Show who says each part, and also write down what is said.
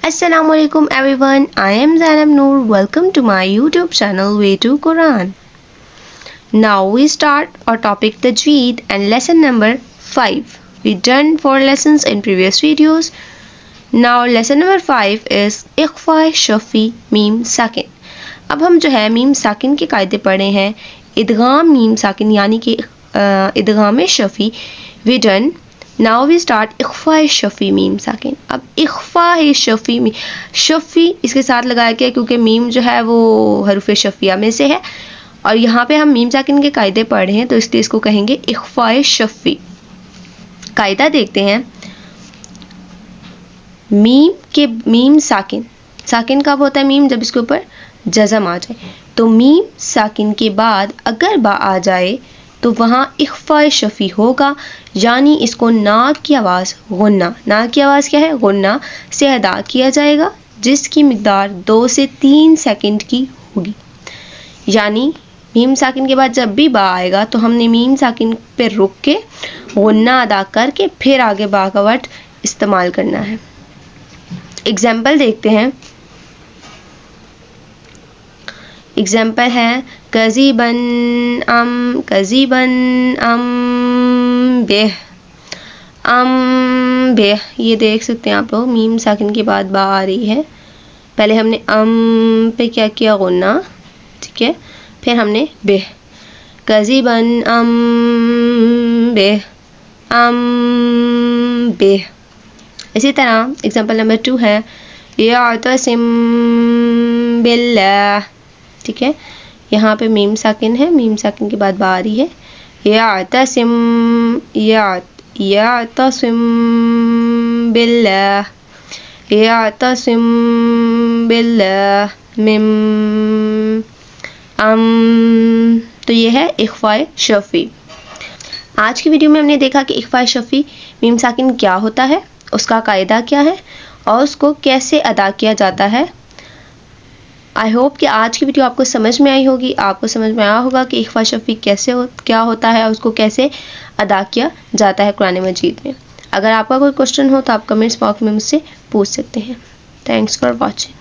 Speaker 1: Assalamu alaikum everyone, I am Zainab Noor. Welcome to my YouTube channel Way to Quran. Now we start our topic Tajweed and lesson number 5. We done 4 lessons in previous videos. Now lesson number 5 is Ikhfa Shafi Meem Sakin. अब हम जो है meme साकिन के कायदे पढ़े हैं. इदगाम meme साकिन यानी कि इदगाम शफ़ी we done. Now we start इख्फा शफ़ी मीम साकिन. अब इख्फा शफ़ी शफ़ी इसके साथ लगाया गया क्योंकि मीम जो है वो हरूफ शफ़िया में से है और यहाँ पे हम मीम साकिन के कायदे पढ़े हैं तो इसलिए इसको कहेंगे इख्फा शफ़ी. कायदा देखते हैं. मीम साकिन साकिन कब होता है? मीम जब इसके ऊपर जज़म आ जाए. तो मीम साकिन के बाद अगर बा आ जाए तो वहाँ इख्फा शफ़ी होगा, यानी इसको ना की आवाज़ गुन्ना, ना की आवाज़ क्या है? गुन्ना से अदा किया जाएगा जिसकी मिक़दार 2 से 3 सेकंड की होगी. यानी मीम साकिन के बाद जब भी बा आएगा तो हमने मीम साकिन पे रुक के गुन्ना अदा करके फिर आगे बा का वर्ड इस्तेमाल करना है. एग्जाम्पल देखते हैं. एग्जाम्पल है कज़ीबन अम बेह. ये देख सकते हैं आप लोग मीम साकिन के बाद बा आ रही है. पहले हमने पे क्या किया? गुन्ना. ठीक है. फिर हमने बेह. कज़ीबन बेह. इसी तरह एग्जाम्पल नंबर 2 है यअतसिम बिल्लाह. ठीक है. यहाँ पे मीम साकिन है, मीम साकिन के बाद बा आ रही है. यअतसिम बिल्लाह मिम तो ये है इख्फा शफ़ी. आज की वीडियो में हमने देखा कि इख्फा शफ़ी मीम साकिन क्या होता है, उसका कायदा क्या है और उसको कैसे अदा किया जाता है. आई होप कि आज की वीडियो आपको समझ में आई होगी. आपको समझ में आया होगा कि इख्फा शफ़ी क्या होता है और उसको कैसे अदा किया जाता है कुरान मजीद में. अगर आपका कोई क्वेश्चन हो तो आप कमेंट्स बॉक्स में मुझसे पूछ सकते हैं. Thanks for watching.